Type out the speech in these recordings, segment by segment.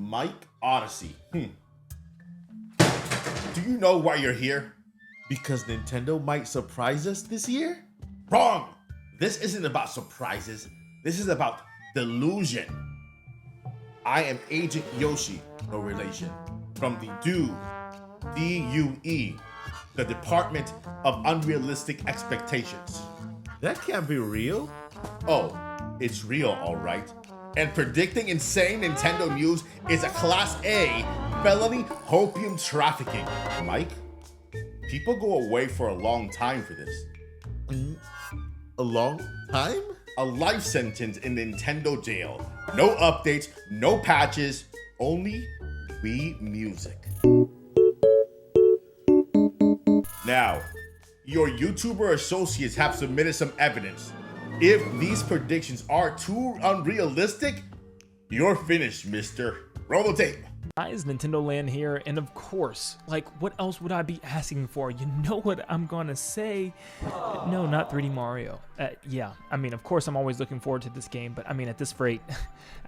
Mike Odyssey. Do you know why you're here? Because Nintendo might surprise us this year? Wrong! This isn't about surprises. This is about delusion. I am Agent Yoshi, no relation, from the DUE, the Department of Unrealistic Expectations. That can't be real. Oh, it's real, all right. And predicting insane Nintendo news is a Class A felony opium trafficking. Mike, people go away for a long time for this. A long time? A life sentence in Nintendo jail. No updates, no patches, only Wii music. Now, your YouTuber associates have submitted some evidence. If these predictions are too unrealistic, you're finished, mister. Roll the tape. Guys, Nintendo Land here, and of course, like, what else would I be asking for? You know what I'm gonna say? No, not 3D Mario. Yeah, I mean, of course I'm always looking forward to this game, but I mean, at this rate,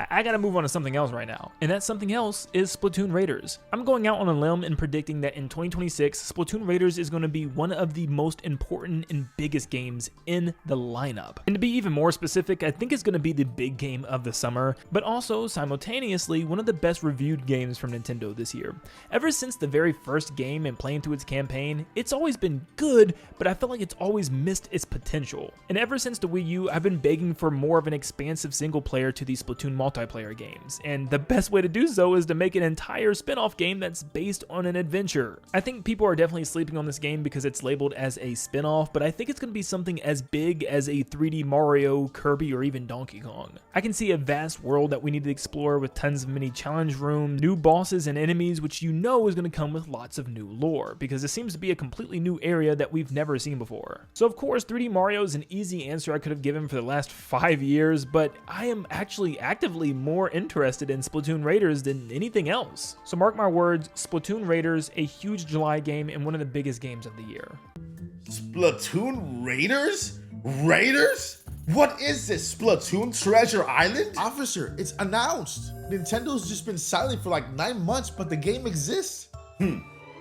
I gotta move on to something else right now. And that something else is Splatoon Raiders. I'm going out on a limb and predicting that in 2026, Splatoon Raiders is gonna be one of the most important and biggest games in the lineup. And to be even more specific, I think it's gonna be the big game of the summer, but also simultaneously one of the best reviewed games from Nintendo this year. Ever since the very first game and playing through its campaign, it's always been good, but I feel like it's always missed its potential. And ever since the Wii U, I've been begging for more of an expansive single player to these Splatoon multiplayer games, and the best way to do so is to make an entire spin-off game that's based on an adventure. I think people are definitely sleeping on this game because it's labeled as a spin-off, but I think it's going to be something as big as a 3D Mario, Kirby, or even Donkey Kong. I can see a vast world that we need to explore with tons of mini challenge room, new bosses and enemies, which you know is going to come with lots of new lore, because it seems to be a completely new area that we've never seen before. So of course, 3D Mario is an easy answer I could have given for the last 5 years, but I am actually actively more interested in Splatoon Raiders than anything else. So mark my words, Splatoon Raiders, a huge July game and one of the biggest games of the year. Splatoon Raiders? Raiders? What is this, Splatoon Treasure Island? Officer, it's announced. Nintendo's just been silent for like 9 months, but the game exists.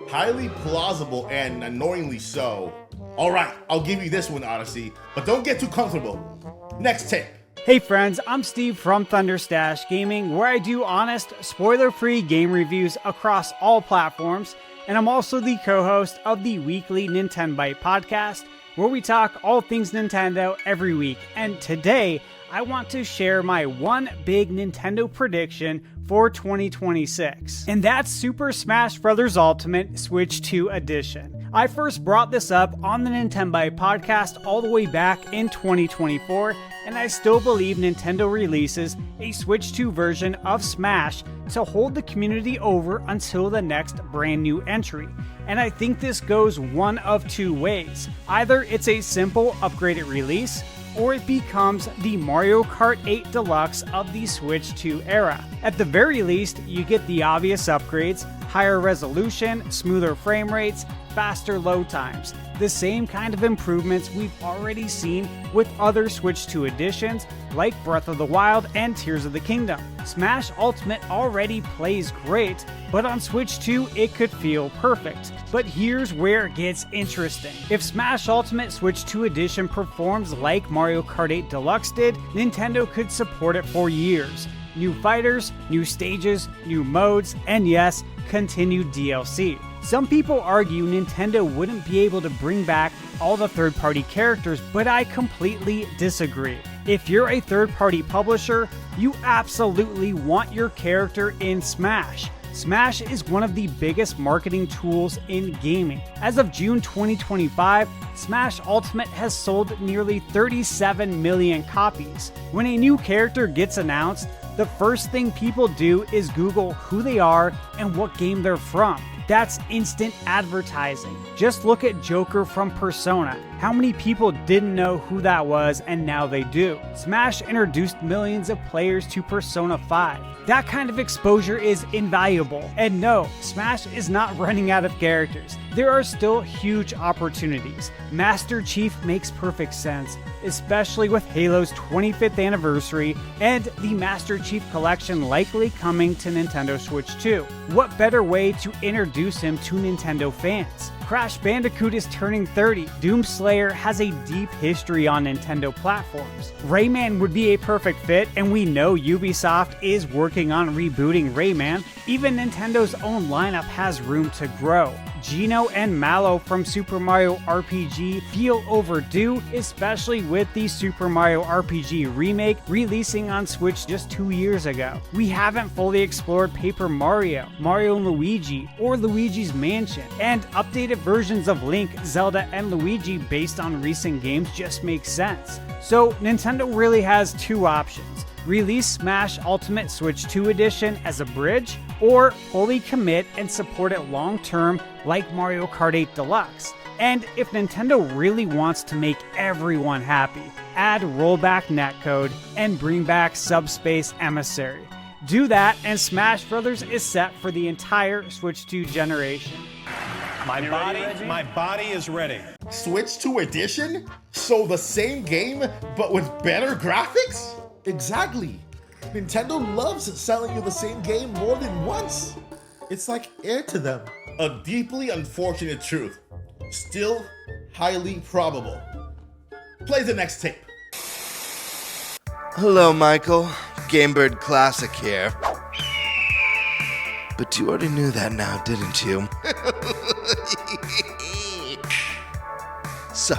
Highly plausible and annoyingly so. All right, I'll give you this one, Odyssey, but don't get too comfortable. Next tape. Hey friends, I'm Steve from Thunderstash Gaming, where I do honest, spoiler-free game reviews across all platforms, and I'm also the co-host of the weekly Nintendo Bite podcast, where we talk all things Nintendo every week. And today, I want to share my one big Nintendo prediction for 2026. And that's Super Smash Bros. Ultimate Switch 2 Edition. I first brought this up on the Nintendo Bite podcast all the way back in 2024, and I still believe Nintendo releases a Switch 2 version of Smash to hold the community over until the next brand new entry. And I think this goes one of two ways. Either it's a simple upgraded release, or it becomes the Mario Kart 8 Deluxe of the Switch 2 era. At the very least, you get the obvious upgrades, higher resolution, smoother frame rates, faster load times, the same kind of improvements we've already seen with other Switch 2 editions like Breath of the Wild and Tears of the Kingdom. Smash Ultimate already plays great, but on Switch 2 it could feel perfect. But here's where it gets interesting. If Smash Ultimate Switch 2 Edition performs like Mario Kart 8 Deluxe did, Nintendo could support it for years. New fighters, new stages, new modes, and yes, continued DLC. Some people argue Nintendo wouldn't be able to bring back all the third-party characters, but I completely disagree. If you're a third-party publisher, you absolutely want your character in Smash. Smash is one of the biggest marketing tools in gaming. As of June 2025, Smash Ultimate has sold nearly 37 million copies. When a new character gets announced, the first thing people do is Google who they are and what game they're from. That's instant advertising. Just look at Joker from Persona. How many people didn't know who that was and now they do? Smash introduced millions of players to Persona 5. That kind of exposure is invaluable. And no, Smash is not running out of characters. There are still huge opportunities. Master Chief makes perfect sense, especially with Halo's 25th anniversary and the Master Chief Collection likely coming to Nintendo Switch 2. What better way to introduce him to Nintendo fans? Crash Bandicoot is turning 30. Doomslayer has a deep history on Nintendo platforms. Rayman would be a perfect fit, and we know Ubisoft is working on rebooting Rayman. Even Nintendo's own lineup has room to grow. Geno and Mallow from Super Mario RPG feel overdue, especially with the Super Mario RPG remake releasing on Switch just 2 years ago. We haven't fully explored Paper Mario, Mario and Luigi, or Luigi's Mansion, and updated versions of Link, Zelda, and Luigi based on recent games just make sense. So Nintendo really has two options. Release Smash Ultimate Switch 2 Edition as a bridge, or fully commit and support it long-term like Mario Kart 8 Deluxe. And if Nintendo really wants to make everyone happy, add rollback netcode and bring back Subspace Emissary. Do that and Smash Bros. Is set for the entire Switch 2 generation. My body is ready. Switch 2 Edition? So the same game, but with better graphics? Exactly. Nintendo loves selling you the same game more than once. It's like air to them. A deeply unfortunate truth. Still highly probable. Play the next tape. Hello, Michael. Gamebird Classic here. But you already knew that now, didn't you? So,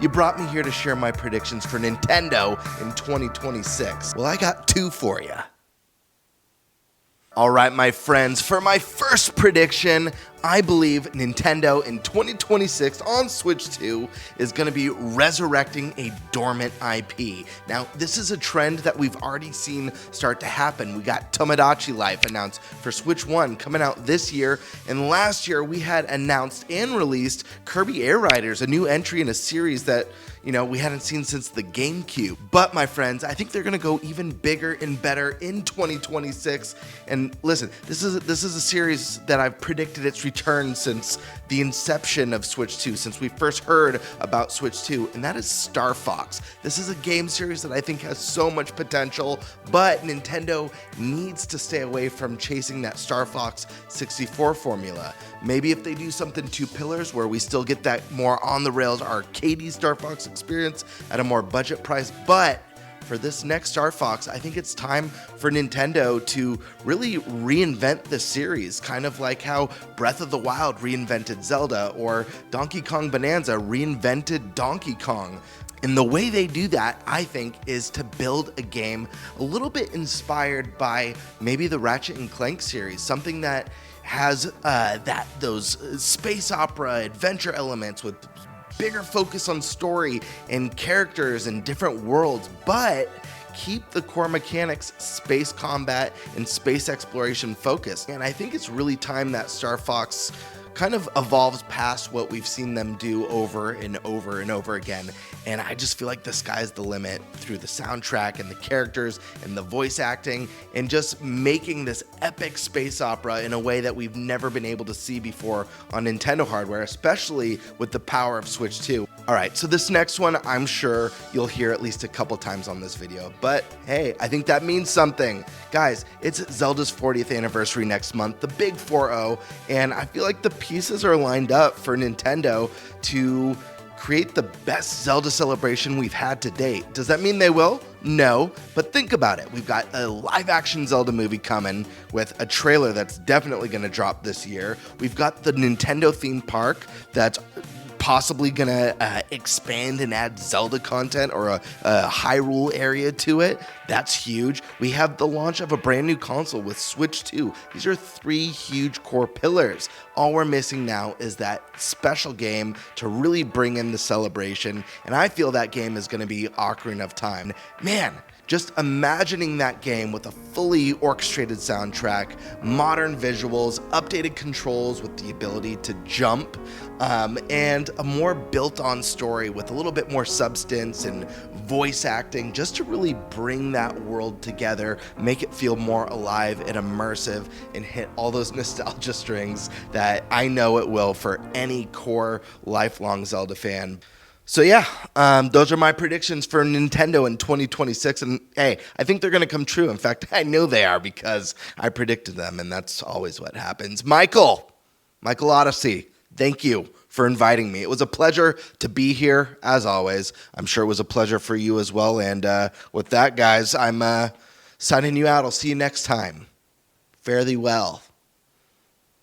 you brought me here to share my predictions for Nintendo in 2026. Well, I got two for you. All right, my friends, for my first prediction, I believe Nintendo in 2026 on Switch 2 is going to be resurrecting a dormant IP. Now, this is a trend that we've already seen start to happen. We got Tomodachi Life announced for Switch 1 coming out this year, and last year we had announced and released Kirby Air Riders, a new entry in a series that we hadn't seen since the GameCube. But my friends, I think they're gonna go even bigger and better in 2026. And listen, this is a series that I've predicted its return since the inception of Switch 2, since we first heard about Switch 2, and that is Star Fox. This is a game series that I think has so much potential, but Nintendo needs to stay away from chasing that Star Fox 64 formula. Maybe if they do something two pillars where we still get that more on-the-rails arcadey Star Fox experience at a more budget price, but for this next Star Fox, I think it's time for Nintendo to really reinvent the series, kind of like how Breath of the Wild reinvented Zelda or Donkey Kong Bonanza reinvented Donkey Kong. And the way they do that, I think, is to build a game a little bit inspired by maybe the Ratchet and Clank series, something that has those space opera adventure elements with bigger focus on story and characters and different worlds, but keep the core mechanics, space combat and space exploration focused. And I think it's really time that Star Fox kind of evolves past what we've seen them do over and over and over again. And I just feel like the sky's the limit through the soundtrack and the characters and the voice acting and just making this epic space opera in a way that we've never been able to see before on Nintendo hardware, especially with the power of Switch 2. All right, so this next one, I'm sure you'll hear at least a couple times on this video, but hey, I think that means something. Guys, it's Zelda's 40th anniversary next month, the big 4-0, and I feel like the pieces are lined up for Nintendo to create the best Zelda celebration we've had to date. Does that mean they will? No, but think about it. We've got a live-action Zelda movie coming with a trailer that's definitely going to drop this year. We've got the Nintendo theme park that's possibly gonna expand and add Zelda content or a Hyrule area to it. That's huge. We have the launch of a brand new console with Switch 2. These are three huge core pillars. All we're missing now is that special game to really bring in the celebration, and I feel that game is gonna be Ocarina of Time. Man, just imagining that game with a fully orchestrated soundtrack, modern visuals, updated controls with the ability to jump, and a more built-on story with a little bit more substance and voice acting, just to really bring that world together, make it feel more alive and immersive, and hit all those nostalgia strings that I know it will for any core lifelong Zelda fan. So yeah, those are my predictions for Nintendo in 2026, and hey, I think they're going to come true. In fact, I know they are because I predicted them, and that's always what happens. Michael Odyssey, thank you for inviting me. It was a pleasure to be here, as always. I'm sure it was a pleasure for you as well, and with that, guys, I'm signing you out. I'll see you next time. Fare thee well.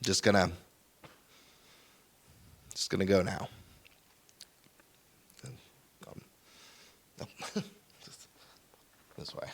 Just gonna go now. This way.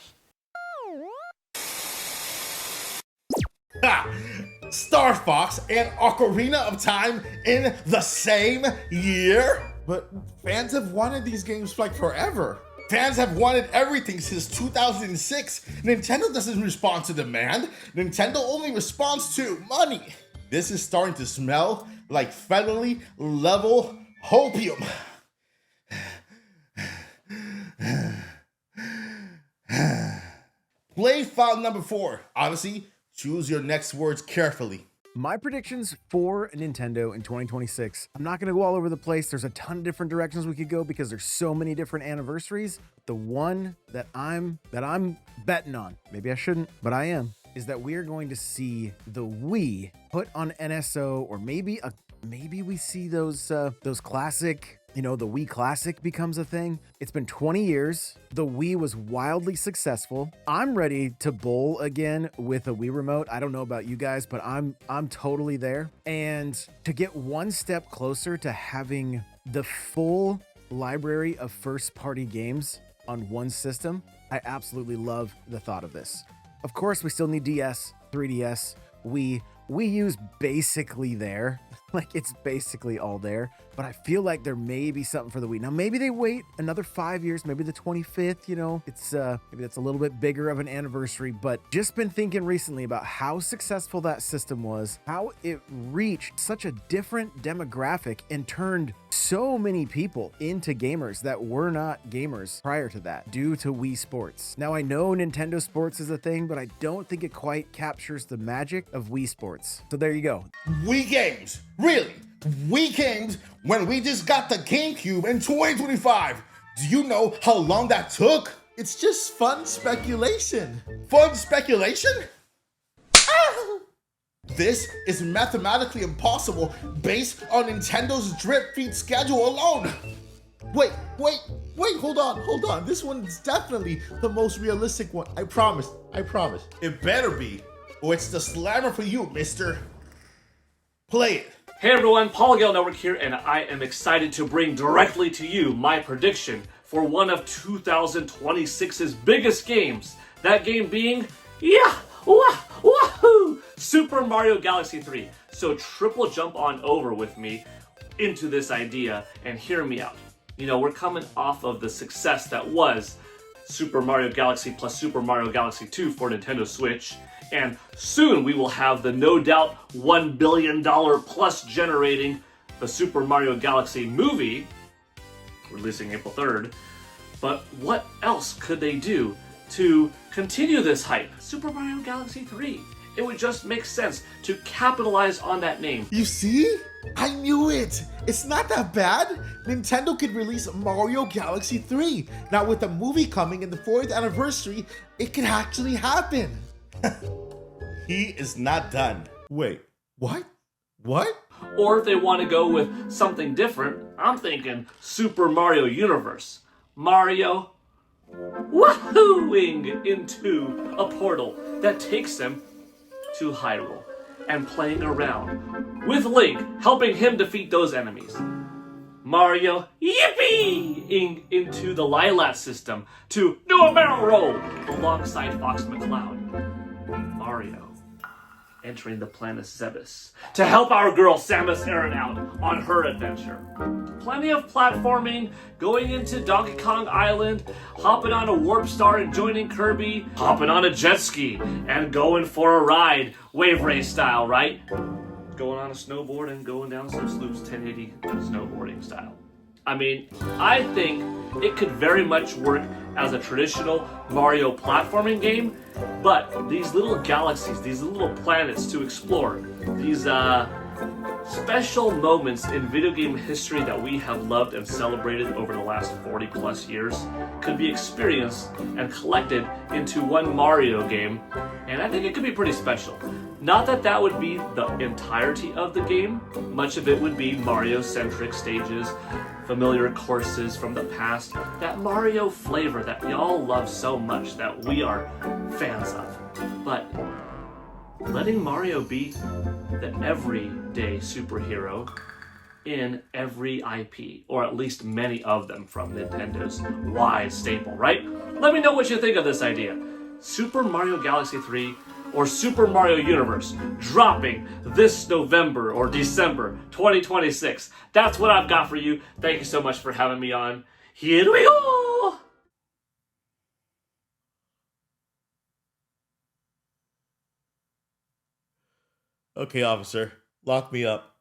Star Fox and Ocarina of Time in the same year? But fans have wanted these games like forever. Fans have wanted everything since 2006. Nintendo doesn't respond to demand. Nintendo only responds to money. This is starting to smell like federally level hopium. Play file number 4. Odyssey, choose your next words carefully. My predictions for Nintendo in 2026. I'm not going to go all over the place. There's a ton of different directions we could go because there's so many different anniversaries. The one that I'm betting on, maybe I shouldn't, but I am, is that we are going to see the Wii put on NSO, or maybe we see those classic, the Wii Classic becomes a thing. It's been 20 years. The Wii was wildly successful. I'm ready to bowl again with a Wii remote. I don't know about you guys, but I'm totally there. And to get one step closer to having the full library of first-party games on one system, I absolutely love the thought of this. Of course, we still need DS, 3DS, Wii. Wii U's basically there. Like, it's basically all there, but I feel like there may be something for the Wii. Now, maybe they wait another 5 years, maybe the 25th, it's maybe that's a little bit bigger of an anniversary, but just been thinking recently about how successful that system was, how it reached such a different demographic and turned so many people into gamers that were not gamers prior to that due to Wii Sports. Now, I know Nintendo Sports is a thing, but I don't think it quite captures the magic of Wii Sports. So there you go. Wii games. Really? Wii games when we just got the GameCube in 2025. Do you know how long that took? It's just fun speculation. Fun speculation? Ah! This is mathematically impossible based on Nintendo's drip feed schedule alone. Wait, hold on. This one's definitely the most realistic one. I promise. It better be, or it's the slammer for you, mister. Play it. Hey everyone, Polygon Network here, and I am excited to bring directly to you my prediction for one of 2026's biggest games. That game being, wahoo! Super Mario Galaxy 3. So triple jump on over with me into this idea and hear me out. We're coming off of the success that was Super Mario Galaxy plus Super Mario Galaxy 2 for Nintendo Switch. And soon we will have the no doubt $1 billion plus generating the Super Mario Galaxy movie, releasing April 3rd. But what else could they do to continue this hype? Super Mario Galaxy 3. It would just make sense to capitalize on that name. You see? I knew it! It's not that bad! Nintendo could release Mario Galaxy 3. Now with the movie coming in the 4th anniversary, it could actually happen. He is not done. Wait, what? Or if they want to go with something different, I'm thinking Super Mario Universe. Mario wahooing into a portal that takes him to Hyrule and playing around with Link, helping him defeat those enemies. Mario yippee into the Lilat system to do a barrel roll alongside Fox McCloud. Mario entering the planet Zebes to help our girl Samus Aran out on her adventure. Plenty of platforming, going into Donkey Kong Island, hopping on a Warp Star and joining Kirby, hopping on a jet ski and going for a ride, wave race style, right? going on a snowboard and going down some slopes 1080 snowboarding style. I mean, I think it could very much work as a traditional Mario platforming game, but these little galaxies, these little planets to explore, these special moments in video game history that we have loved and celebrated over the last 40 plus years could be experienced and collected into one Mario game, and I think it could be pretty special. Not that that would be the entirety of the game, much of it would be Mario-centric stages, familiar courses from the past, that Mario flavor that we all love so much, that we are fans of. But letting Mario be the everyday superhero in every IP, or at least many of them from Nintendo's wide staple, right? Let me know what you think of this idea. Super Mario Galaxy 3 or Super Mario Universe dropping this November or December 2026. That's what I've got for you. Thank you so much for having me on. Here we go! Okay, officer, lock me up.